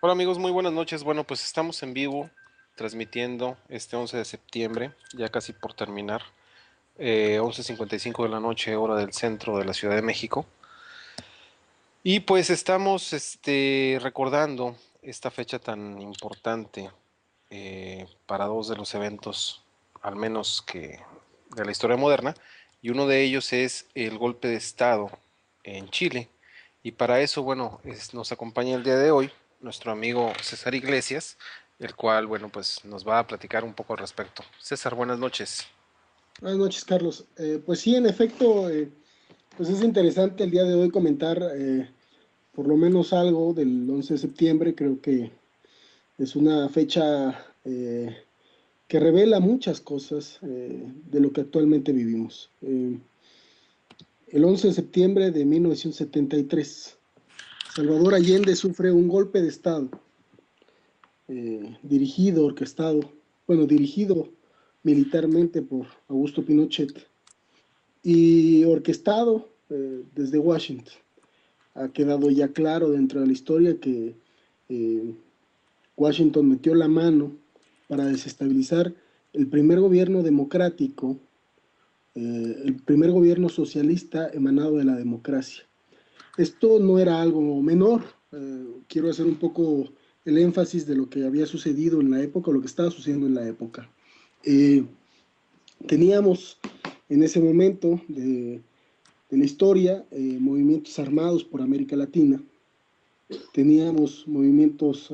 Hola amigos, muy buenas noches. Bueno, pues estamos en vivo transmitiendo este 11 de septiembre, ya casi por terminar, 11:55 de la noche, hora del centro de la Ciudad de México. Y pues estamos recordando esta fecha tan importante para dos de los eventos, al menos que de la historia moderna, y uno de ellos es el golpe de Estado en Chile. Y para eso, bueno, nos acompaña el día de hoy nuestro amigo César Iglesias, el cual, bueno, pues nos va a platicar un poco al respecto. César, buenas noches. Buenas noches, Carlos. Pues sí, en efecto, pues es interesante el día de hoy comentar por lo menos algo del 11 de septiembre. Creo que es una fecha que revela muchas cosas de lo que actualmente vivimos. El 11 de septiembre de 1973, Salvador Allende sufre un golpe de Estado dirigido, orquestado, bueno, dirigido militarmente por Augusto Pinochet y orquestado desde Washington. Ha quedado ya claro dentro de la historia que eh, Washington metió la mano para desestabilizar el primer gobierno democrático, el primer gobierno socialista emanado de la democracia. Esto no era algo menor. Quiero hacer un poco el énfasis de lo que había sucedido en la época, o lo que estaba sucediendo en la época. Eh, Teníamos en ese momento de la historia, movimientos armados por América Latina. Teníamos movimientos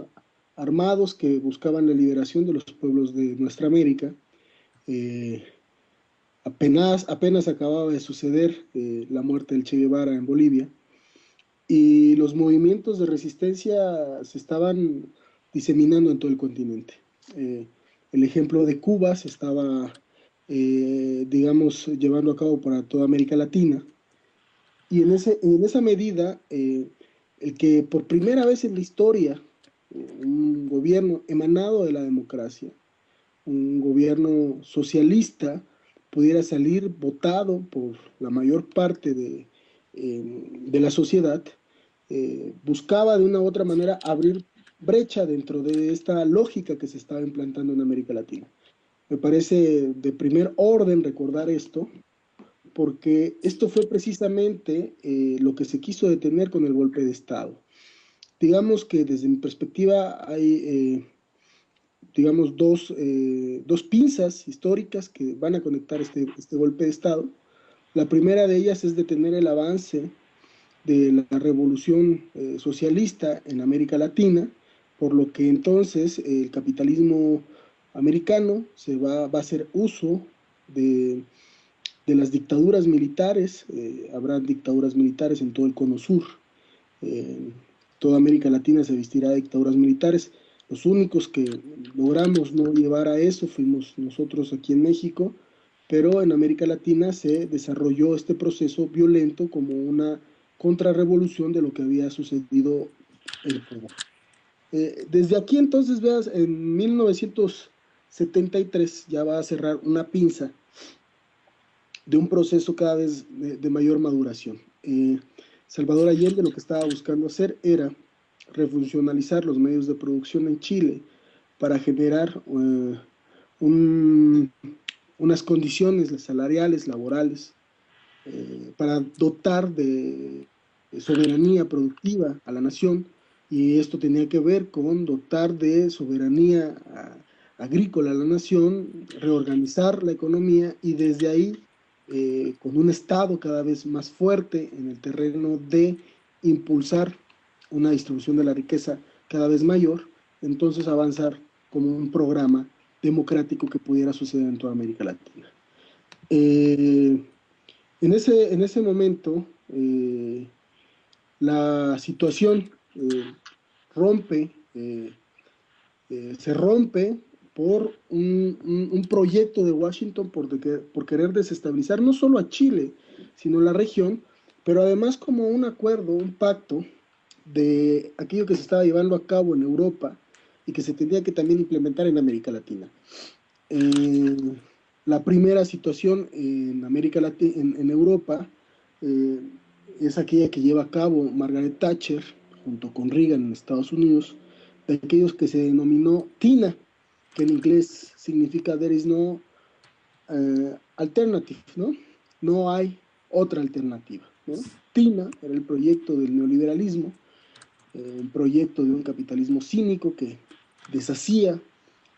armados que buscaban la liberación de los pueblos de nuestra América. Eh, apenas acababa de suceder la muerte del Che Guevara en Bolivia y los movimientos de resistencia se estaban diseminando en todo el continente. Eh, el ejemplo de Cuba se estaba, digamos, llevando a cabo para toda América Latina. Y en esa medida, el que por primera vez en la historia, un gobierno emanado de la democracia, un gobierno socialista, pudiera salir votado por la mayor parte de la sociedad, buscaba de una u otra manera abrir brecha dentro de esta lógica que se estaba implantando en América Latina. Me parece de primer orden recordar esto, porque esto fue precisamente lo que se quiso detener con el golpe de Estado. Digamos que desde mi perspectiva hay, digamos, dos pinzas históricas que van a conectar este golpe de Estado. La primera de ellas es detener el avance de la revolución socialista en América Latina, por lo que entonces el capitalismo americano va a hacer uso de las dictaduras militares. Habrá dictaduras militares en todo el cono sur. Eh, Toda América Latina se vestirá de dictaduras militares. Los únicos que logramos no llevar a eso fuimos nosotros aquí en México, pero en América Latina se desarrolló este proceso violento como una contrarrevolución de lo que había sucedido en Cuba. Desde aquí entonces, veas, en 1973 ya va a cerrar una pinza de un proceso cada vez de mayor maduración. Salvador Allende lo que estaba buscando hacer era refuncionalizar los medios de producción en Chile para generar un, unas condiciones salariales, laborales, para dotar de soberanía productiva a la nación, y esto tenía que ver con dotar de soberanía agrícola a la nación, reorganizar la economía y desde ahí, con un Estado cada vez más fuerte en el terreno de impulsar una distribución de la riqueza cada vez mayor, entonces avanzar como un programa democrático que pudiera suceder en toda América Latina. Eh, en ese momento, la situación rompe, se rompe por un proyecto de Washington por querer desestabilizar no solo a Chile, sino la región, pero además como un acuerdo, un pacto de aquello que se estaba llevando a cabo en Europa y que se tendría que también implementar en América Latina. Eh, la primera situación en América Latina, en Europa, eh, es aquella que lleva a cabo Margaret Thatcher junto con Reagan en Estados Unidos, de aquellos que se denominó TINA, que en inglés significa There is no alternative, ¿no? No hay otra alternativa, ¿no? TINA era el proyecto del neoliberalismo, un proyecto de un capitalismo cínico que deshacía,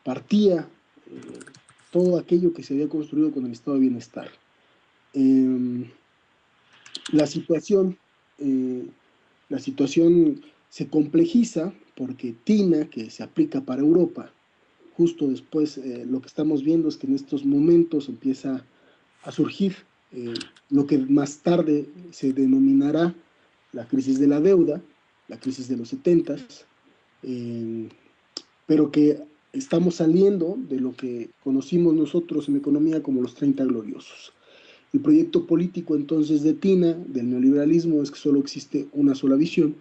partía todo aquello que se había construido con el estado de bienestar. La situación, eh, la situación se complejiza porque TINA, que se aplica para Europa, justo después lo que estamos viendo es que en estos momentos empieza a surgir lo que más tarde se denominará la crisis de la deuda, la crisis de los 70s, pero que estamos saliendo de lo que conocimos nosotros en economía como los 30 gloriosos. El proyecto político entonces de TINA, del neoliberalismo, es que solo existe una sola visión,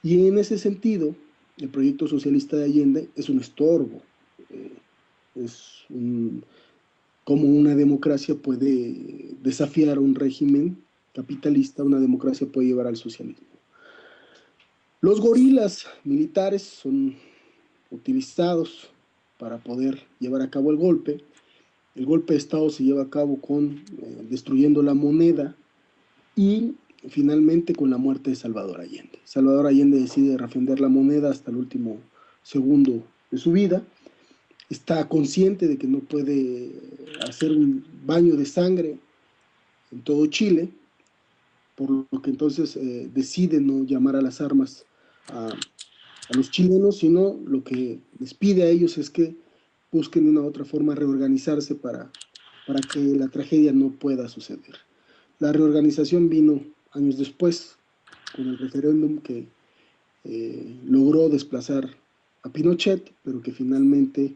y en ese sentido, el proyecto socialista de Allende es un estorbo, eh, es un, cómo una democracia puede desafiar a un régimen capitalista, una democracia puede llevar al socialismo. Los gorilas militares son utilizados para poder llevar a cabo el golpe. El golpe de Estado se lleva a cabo destruyendo la moneda y finalmente con la muerte de Salvador Allende. Salvador Allende decide refrendar la moneda hasta el último segundo de su vida. Está consciente de que no puede hacer un baño de sangre en todo Chile, por lo que entonces decide no llamar a las armas a los chilenos, sino lo que les pide a ellos es que busquen una otra forma de reorganizarse para que la tragedia no pueda suceder. La reorganización vino años después, con el referéndum que logró desplazar a Pinochet, pero que finalmente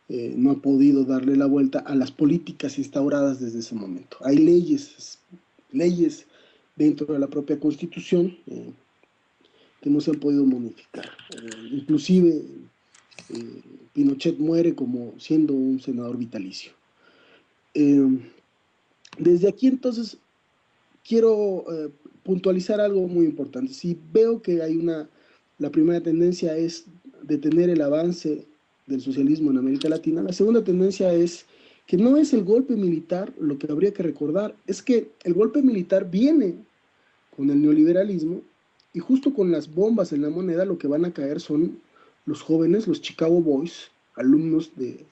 no ha podido darle la vuelta a las políticas instauradas desde ese momento. Hay leyes dentro de la propia Constitución que no se han podido modificar. Inclusive Pinochet muere como siendo un senador vitalicio. Desde aquí entonces quiero puntualizar algo muy importante. Si veo que la primera tendencia es detener el avance del socialismo en América Latina, la segunda tendencia es que no es el golpe militar lo que habría que recordar, es que el golpe militar viene con el neoliberalismo y justo con las bombas en la moneda lo que van a caer son los jóvenes, los Chicago Boys, alumnos de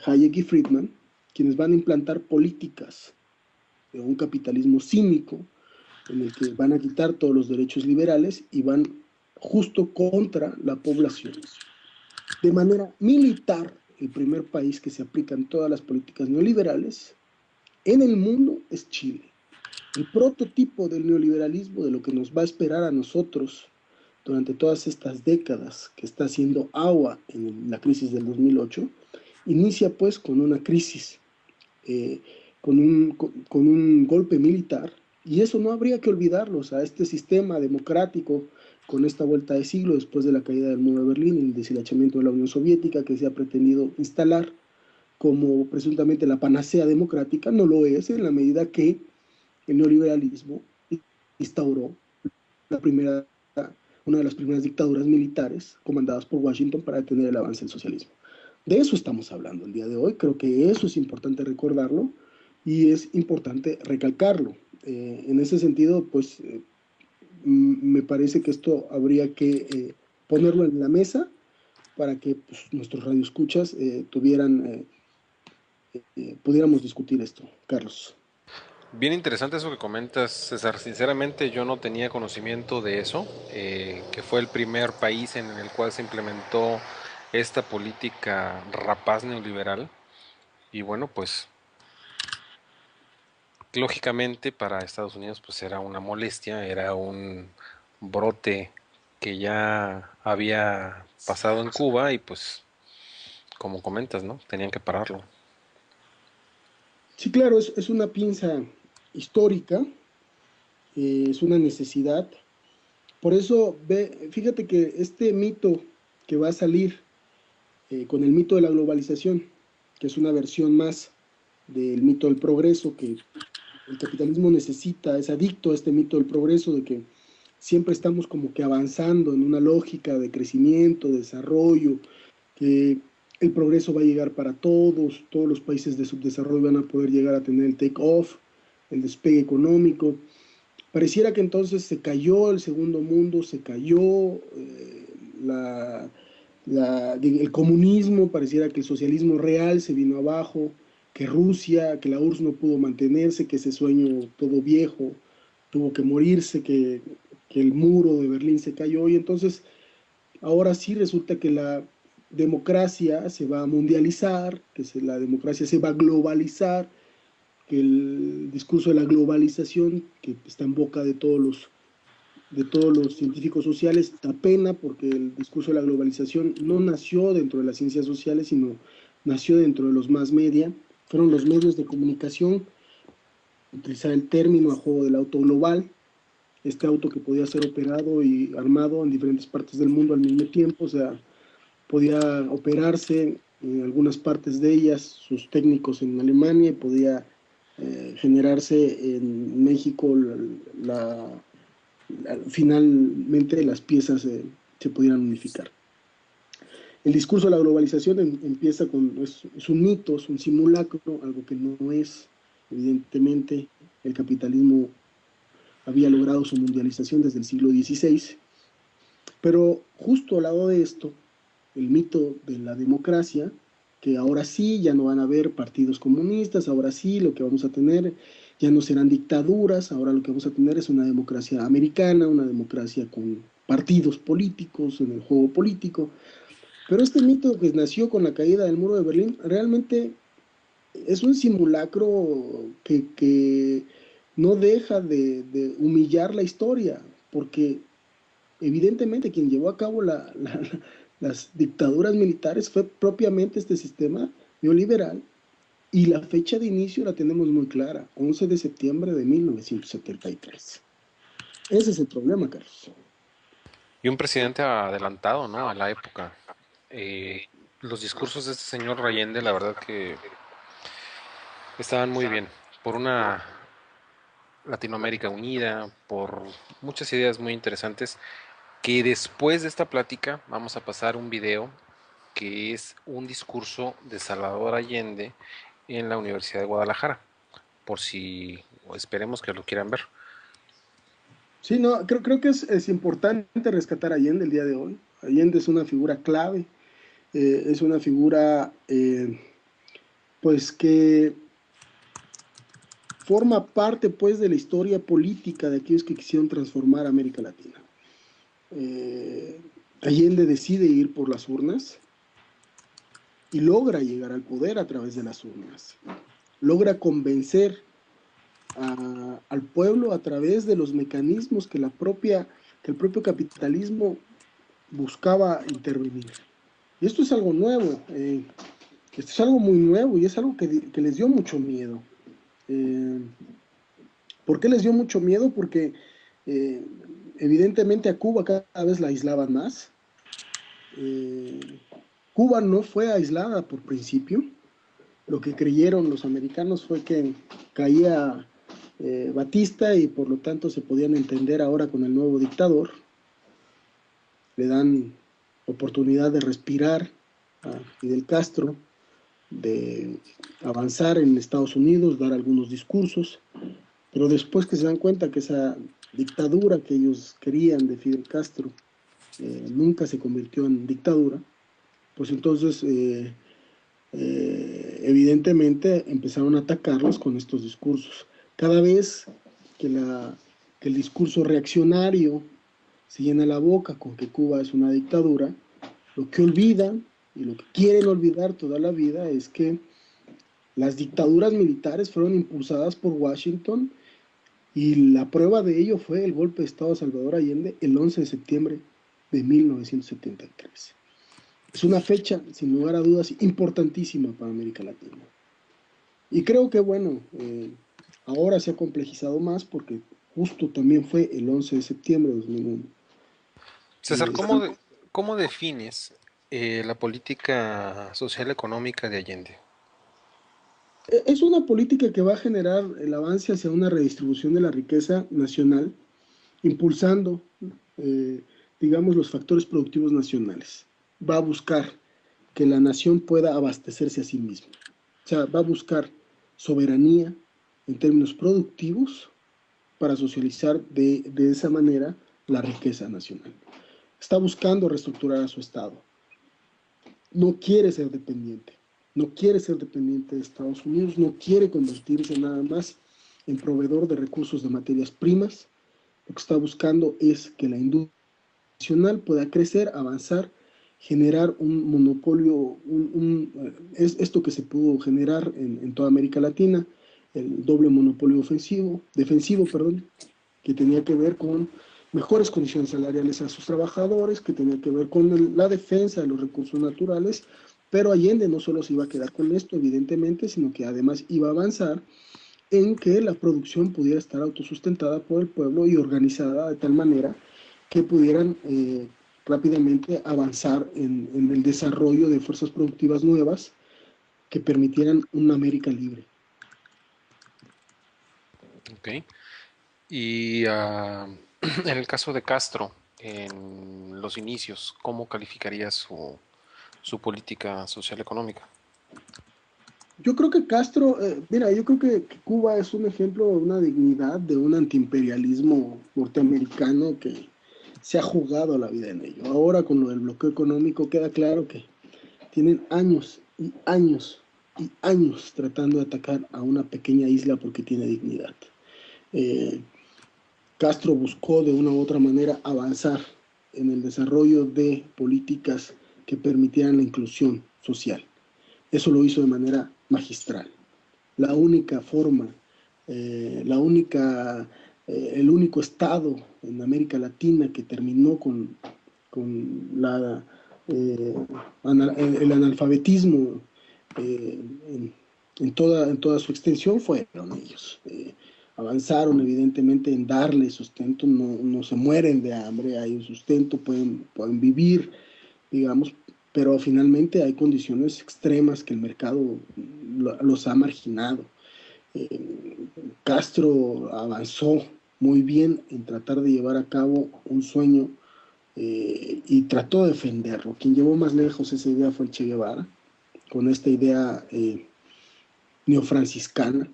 Hayek y Friedman, quienes van a implantar políticas de un capitalismo cínico en el que van a quitar todos los derechos liberales y van justo contra la población. De manera militar, el primer país que se aplican todas las políticas neoliberales en el mundo es Chile. El prototipo del neoliberalismo, de lo que nos va a esperar a nosotros durante todas estas décadas que está haciendo agua en la crisis del 2008, inicia pues con una crisis, con un golpe militar, y eso no habría que olvidarlo. O sea, este sistema democrático con esta vuelta de siglo después de la caída del muro de Berlín y el deshilachamiento de la Unión Soviética que se ha pretendido instalar como presuntamente la panacea democrática, no lo es en la medida que el neoliberalismo instauró una de las primeras dictaduras militares comandadas por Washington para detener el avance del socialismo. De eso estamos hablando el día de hoy. Creo que eso es importante recordarlo y es importante recalcarlo. En ese sentido, pues me parece que esto habría que ponerlo en la mesa para que pues, nuestros radioescuchas pudiéramos discutir esto. Carlos. Bien interesante eso que comentas, César. Sinceramente yo no tenía conocimiento de eso, que fue el primer país en el cual se implementó esta política rapaz neoliberal. Y bueno, pues lógicamente para Estados Unidos pues era una molestia, era un brote que ya había pasado en Cuba y pues como comentas, ¿no? Tenían que pararlo. Sí, claro, es una pinza histórica, es una necesidad. Por eso, fíjate que este mito que va a salir con el mito de la globalización, que es una versión más del mito del progreso, que el capitalismo necesita, es adicto a este mito del progreso, de que siempre estamos como que avanzando en una lógica de crecimiento, desarrollo, que el progreso va a llegar para todos los países de subdesarrollo van a poder llegar a tener el take-off, el despegue económico. Pareciera que entonces se cayó el segundo mundo, se cayó la, el comunismo, pareciera que el socialismo real se vino abajo, que Rusia, que la URSS no pudo mantenerse, que ese sueño todo viejo tuvo que morirse, que el muro de Berlín se cayó y entonces ahora sí resulta que la democracia se va a mundializar, la democracia se va a globalizar, que el discurso de la globalización, que está en boca de todos los científicos sociales, da pena porque el discurso de la globalización no nació dentro de las ciencias sociales, sino nació dentro de los más media. Fueron los medios de comunicación, utilizar el término a juego del auto global, este auto que podía ser operado y armado en diferentes partes del mundo al mismo tiempo, o sea, podía operarse en algunas partes de ellas, sus técnicos en Alemania, y podía generarse en México finalmente las piezas se pudieran unificar. El discurso de la globalización empieza es un mito, es un simulacro, algo que no es, evidentemente, el capitalismo había logrado su mundialización desde el siglo XVI, pero justo al lado de esto, el mito de la democracia, que ahora sí ya no van a haber partidos comunistas, ahora sí lo que vamos a tener ya no serán dictaduras, ahora lo que vamos a tener es una democracia americana, una democracia con partidos políticos en el juego político. Pero este mito que nació con la caída del muro de Berlín realmente es un simulacro que no deja de humillar la historia, porque evidentemente quien llevó a cabo las dictaduras militares fue propiamente este sistema neoliberal y la fecha de inicio la tenemos muy clara, 11 de septiembre de 1973. Ese es el problema, Carlos. Y un presidente adelantado, ¿no? A la época. Eh, los discursos de este señor Allende, la verdad que estaban muy bien. Por una Latinoamérica unida, por muchas ideas muy interesantes, que después de esta plática vamos a pasar un video que es un discurso de Salvador Allende en la Universidad de Guadalajara, por si o esperemos que lo quieran ver. Sí, no, creo que es importante rescatar a Allende el día de hoy. Allende es una figura clave, es una figura pues que forma parte pues de la historia política de aquellos que quisieron transformar América Latina. Eh, Allende decide ir por las urnas y logra llegar al poder a través de las urnas. Logra convencer al pueblo a través de los mecanismos que que el propio capitalismo buscaba intervenir. Y esto es algo nuevo, esto es algo muy nuevo y es algo que les dio mucho miedo. Eh, ¿Por qué les dio mucho miedo? Porque eh, evidentemente a Cuba cada vez la aislaban más. Eh, Cuba no fue aislada por principio. Lo que creyeron los americanos fue que caía Batista y por lo tanto se podían entender ahora con el nuevo dictador. Le dan oportunidad de respirar a Fidel Castro, de avanzar en Estados Unidos, dar algunos discursos, pero después que se dan cuenta que esa dictadura que ellos querían de Fidel Castro nunca se convirtió en dictadura, pues entonces evidentemente empezaron a atacarlos con estos discursos. Cada vez que, que el discurso reaccionario se llena la boca con que Cuba es una dictadura, lo que olvidan y lo que quieren olvidar toda la vida es que las dictaduras militares fueron impulsadas por Washington y la prueba de ello fue el golpe de Estado de Salvador Allende el 11 de septiembre de 1973. Es una fecha, sin lugar a dudas, importantísima para América Latina. Y creo que, bueno, ahora se ha complejizado más porque justo también fue el 11 de septiembre de 2001. César, ¿cómo defines la política social económica de Allende? Es una política que va a generar el avance hacia una redistribución de la riqueza nacional, impulsando digamos, los factores productivos nacionales. Va a buscar que la nación pueda abastecerse a sí misma. O sea, va a buscar soberanía en términos productivos para socializar de esa manera la riqueza nacional. Está buscando reestructurar a su Estado. No quiere ser dependiente. No quiere ser dependiente de Estados Unidos. No quiere convertirse nada más en proveedor de recursos de materias primas. Lo que está buscando es que la industria nacional pueda crecer, avanzar, generar un monopolio, es esto que se pudo generar en toda América Latina, el doble monopolio defensivo, perdón, que tenía que ver con mejores condiciones salariales a sus trabajadores, que tenía que ver con la defensa de los recursos naturales, pero Allende no solo se iba a quedar con esto, evidentemente, sino que además iba a avanzar en que la producción pudiera estar autosustentada por el pueblo y organizada de tal manera que pudieran rápidamente avanzar en el desarrollo de fuerzas productivas nuevas que permitieran una América libre. Ok. Y en el caso de Castro, en los inicios, ¿cómo calificaría su política social económica? Yo creo que Castro, mira, yo creo que Cuba es un ejemplo de una dignidad, de un antiimperialismo norteamericano que se ha jugado la vida en ello. Ahora con lo del bloqueo económico queda claro que tienen años y años y años tratando de atacar a una pequeña isla porque tiene dignidad. Eh, Castro buscó de una u otra manera avanzar en el desarrollo de políticas que permitieran la inclusión social. Eso lo hizo de manera magistral. La única forma, el único estado en América Latina que terminó con el analfabetismo eh, en toda su extensión fueron ellos. Avanzaron evidentemente en darle sustento, no se mueren de hambre, hay un sustento, pueden vivir, digamos, pero finalmente hay condiciones extremas que el mercado los ha marginado. Castro avanzó muy bien en tratar de llevar a cabo un sueño y trató de defenderlo. Quien llevó más lejos esa idea fue el Che Guevara, con esta idea neofranciscana.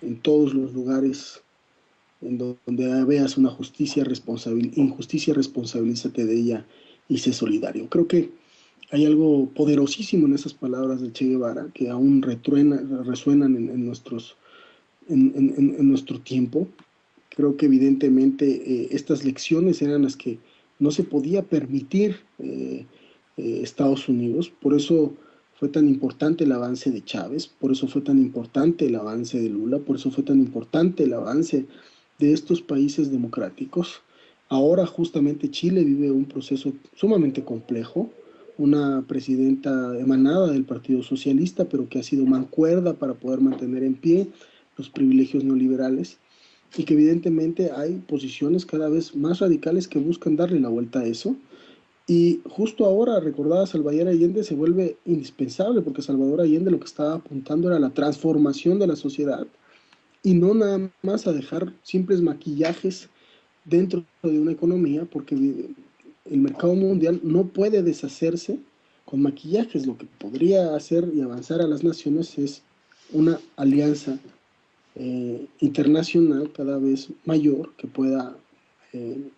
En todos los lugares en donde veas una injusticia, responsabilízate de ella y sé solidario. Creo que hay algo poderosísimo en esas palabras de Che Guevara que aún resuenan en nuestro tiempo. Creo que evidentemente estas lecciones eran las que no se podía permitir Estados Unidos. Por eso fue tan importante el avance de Chávez, por eso fue tan importante el avance de Lula, por eso fue tan importante el avance de estos países democráticos. Ahora justamente Chile vive un proceso sumamente complejo, una presidenta emanada del Partido Socialista, pero que ha sido mancuerda para poder mantener en pie los privilegios neoliberales y que evidentemente hay posiciones cada vez más radicales que buscan darle la vuelta a eso. Y justo ahora, recordada Salvador Allende se vuelve indispensable porque Salvador Allende lo que estaba apuntando era la transformación de la sociedad y no nada más a dejar simples maquillajes dentro de una economía, porque el mercado mundial no puede deshacerse con maquillajes. Lo que podría hacer y avanzar a las naciones es una alianza internacional cada vez mayor que pueda, eh,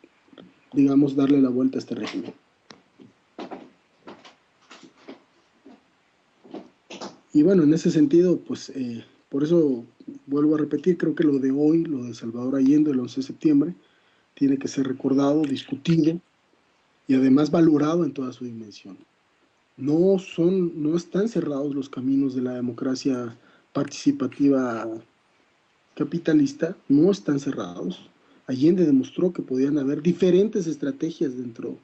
digamos, darle la vuelta a este régimen. Y bueno, en ese sentido, pues por eso vuelvo a repetir, creo que lo de hoy, lo de Salvador Allende, el 11 de septiembre, tiene que ser recordado, discutido y además valorado en toda su dimensión. No están cerrados los caminos de la democracia participativa capitalista, no están cerrados. Allende demostró que podían haber diferentes estrategias dentro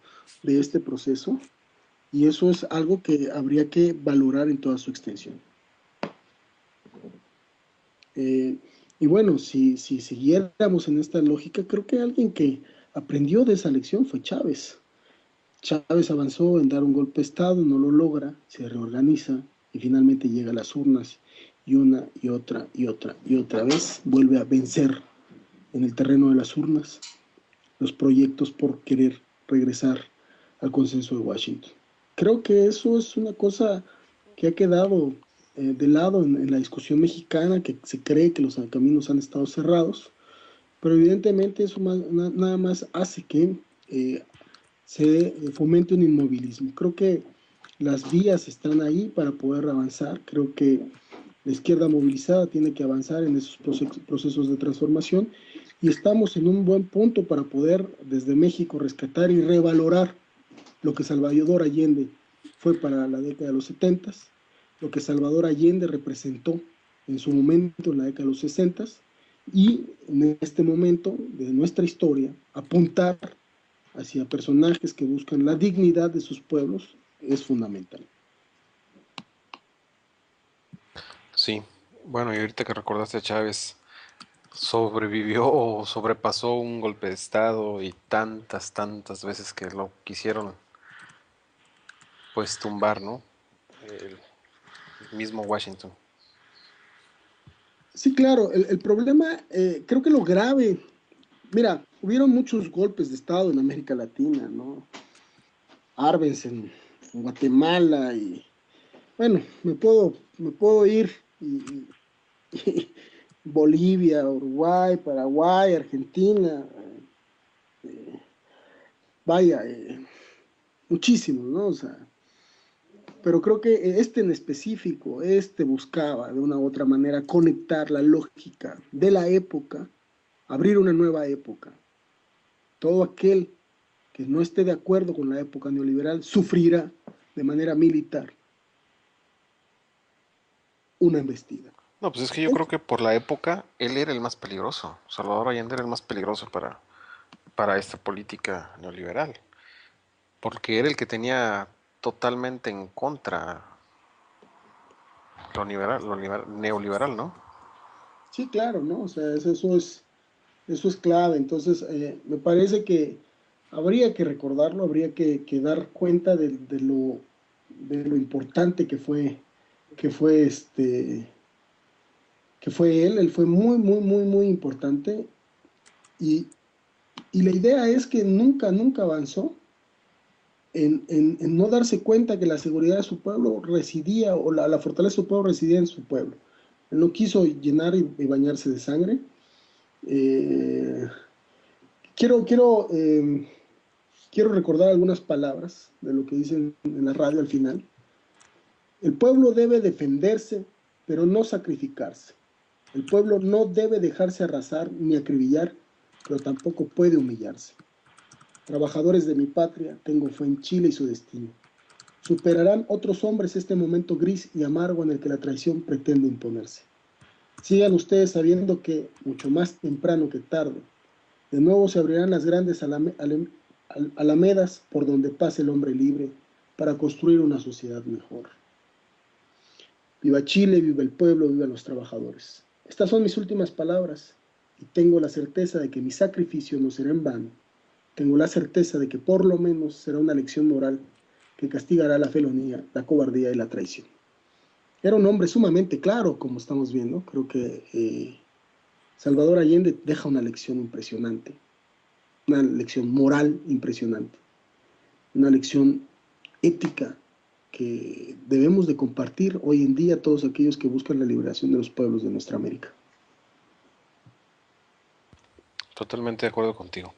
de este proceso y eso es algo que habría que valorar en toda su extensión. Y bueno, si siguiéramos en esta lógica, creo que alguien que aprendió de esa lección fue Chávez. Chávez avanzó en dar un golpe de Estado, no lo logra, se reorganiza y finalmente llega a las urnas y una y otra y otra y otra vez vuelve a vencer en el terreno de las urnas los proyectos por querer regresar al consenso de Washington. Creo que eso es una cosa que ha quedado de lado en la discusión mexicana, que se cree que los caminos han estado cerrados, pero evidentemente eso nada más hace que se fomente un inmovilismo. Creo que las vías están ahí para poder avanzar. Creo que la izquierda movilizada tiene que avanzar en esos procesos de transformación y estamos en un buen punto para poder desde México rescatar y revalorar lo que Salvador Allende fue para la década de los 70, lo que Salvador Allende representó en su momento en la década de los 60 y en este momento de nuestra historia apuntar hacia personajes que buscan la dignidad de sus pueblos es fundamental. Sí, bueno, y ahorita que recordaste a Chávez, sobrevivió o sobrepasó un golpe de estado y tantas veces que lo quisieron pues tumbar, ¿no? El mismo Washington. Sí, claro, el problema, creo que lo grave, mira, hubieron muchos golpes de estado en América Latina, ¿no? Arbenz en Guatemala y bueno, me puedo ir y Bolivia, Uruguay, Paraguay, Argentina, vaya, muchísimos, ¿no? O sea, pero creo que este en específico, este buscaba de una u otra manera conectar la lógica de la época, abrir una nueva época. Todo aquel que no esté de acuerdo con la época neoliberal sufrirá de manera militar una embestida. No, pues es que yo creo que por la época él era el más peligroso. Salvador Allende era el más peligroso para esta política neoliberal. Porque era el que tenía totalmente en contra neoliberal, ¿no? Sí, claro, ¿no? O sea, eso es clave. Entonces, me parece que habría que recordarlo, habría que dar cuenta de lo importante que fue él. Él fue muy, muy, muy, muy importante. Y, y la idea es que nunca, nunca avanzó en no darse cuenta que la seguridad de su pueblo residía, o la fortaleza de su pueblo residía en su pueblo. Él no quiso llenar y bañarse de sangre. Eh, quiero recordar algunas palabras de lo que dicen en la radio al final. El pueblo debe defenderse, pero no sacrificarse. El pueblo no debe dejarse arrasar ni acribillar, pero tampoco puede humillarse. Trabajadores de mi patria, tengo fe en Chile y su destino. Superarán otros hombres este momento gris y amargo en el que la traición pretende imponerse. Sigan ustedes sabiendo que, mucho más temprano que tarde, de nuevo se abrirán las grandes alamedas por donde pase el hombre libre para construir una sociedad mejor. Viva Chile, viva el pueblo, viva los trabajadores. Estas son mis últimas palabras y tengo la certeza de que mi sacrificio no será en vano. Tengo la certeza de que por lo menos será una lección moral que castigará la felonía, la cobardía y la traición. Era un hombre sumamente claro, como estamos viendo. Creo que Salvador Allende deja una lección impresionante, una lección moral impresionante, una lección ética que debemos de compartir hoy en día todos aquellos que buscan la liberación de los pueblos de nuestra América. Totalmente de acuerdo contigo.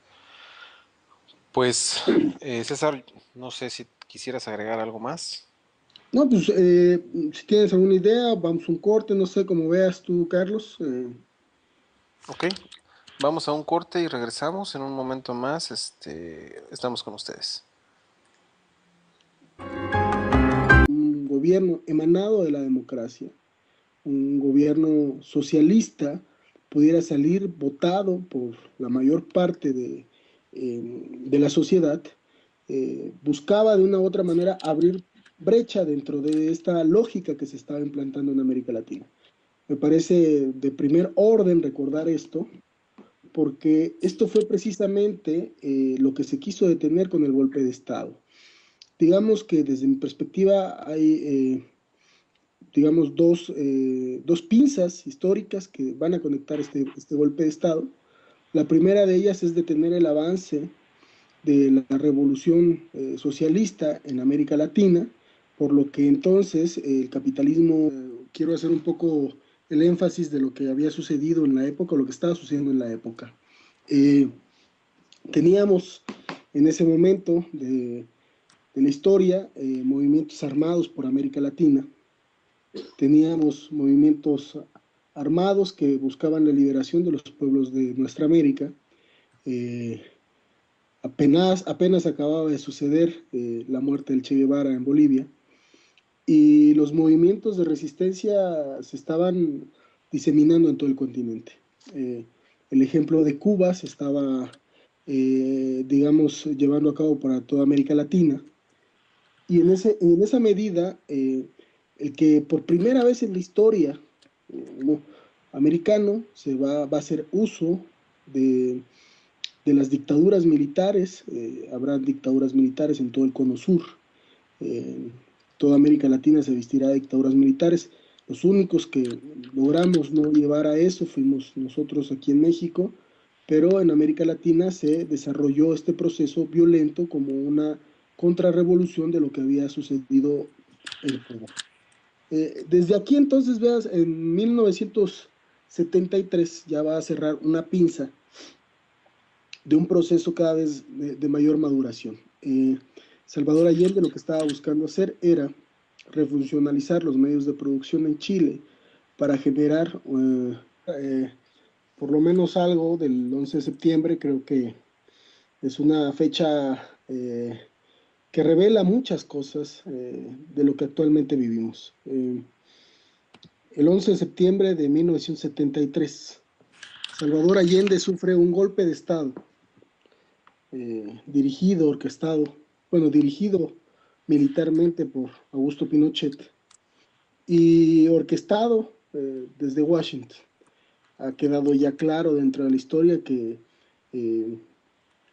Pues, César, no sé si quisieras agregar algo más. No, pues si tienes alguna idea, vamos a un corte, no sé cómo veas tú, Carlos. Ok, vamos a un corte y regresamos en un momento más. Estamos con ustedes. Un gobierno emanado de la democracia, un gobierno socialista pudiera salir votado por la mayor parte de la sociedad, buscaba de una u otra manera abrir brecha dentro de esta lógica que se estaba implantando en América Latina. Me parece de primer orden recordar esto, porque esto fue precisamente lo que se quiso detener con el golpe de Estado. Digamos que desde mi perspectiva hay digamos, dos pinzas históricas que van a conectar este golpe de Estado. La primera de ellas es detener el avance de la revolución socialista en América Latina, por lo que entonces el capitalismo, quiero hacer un poco el énfasis de lo que había sucedido en la época, o lo que estaba sucediendo en la época. Eh, Teníamos en ese momento de la historia movimientos armados por América Latina, teníamos movimientos armados que buscaban la liberación de los pueblos de nuestra América. Eh, apenas acababa de suceder la muerte del Che Guevara en Bolivia y los movimientos de resistencia se estaban diseminando en todo el continente. Eh, el ejemplo de Cuba se estaba, digamos, llevando a cabo para toda América Latina y en esa medida, el que por primera vez en la historia no, americano va a hacer uso de las dictaduras militares, habrá dictaduras militares en todo el cono sur, toda América Latina se vestirá de dictaduras militares. Los únicos que logramos no llevar a eso fuimos nosotros aquí en México, pero en América Latina se desarrolló este proceso violento como una contrarrevolución de lo que había sucedido en Cuba. Desde aquí entonces, veas, en 1973 ya va a cerrar una pinza de un proceso cada vez de mayor maduración. Salvador Allende lo que estaba buscando hacer era refuncionalizar los medios de producción en Chile para generar por lo menos algo del 11 de septiembre, creo que es una fecha que revela muchas cosas de lo que actualmente vivimos. El 11 de septiembre de 1973, Salvador Allende sufre un golpe de Estado dirigido, orquestado, bueno, dirigido militarmente por Augusto Pinochet y orquestado desde Washington. Ha quedado ya claro dentro de la historia que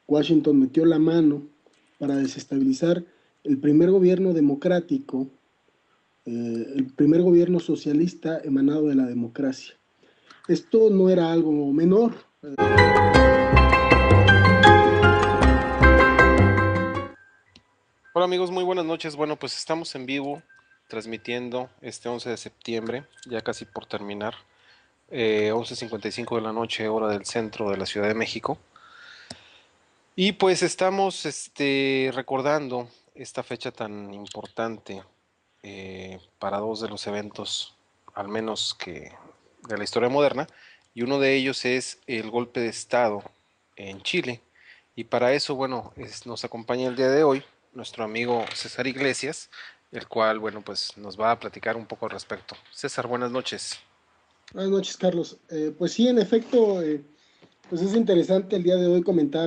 Washington metió la mano para desestabilizar el primer gobierno democrático, el primer gobierno socialista emanado de la democracia. Esto no era algo menor. Hola amigos, muy buenas noches. Bueno, pues estamos en vivo transmitiendo este 11 de septiembre, ya casi por terminar, 11:55 de la noche, hora del centro de la Ciudad de México. Y pues estamos recordando esta fecha tan importante para dos de los eventos, al menos que de la historia moderna, y uno de ellos es el golpe de Estado en Chile. Y para eso, bueno, nos acompaña el día de hoy nuestro amigo César Iglesias, el cual, bueno, pues nos va a platicar un poco al respecto. César, buenas noches. Buenas noches, Carlos. Pues sí, en efecto, pues es interesante el día de hoy comentar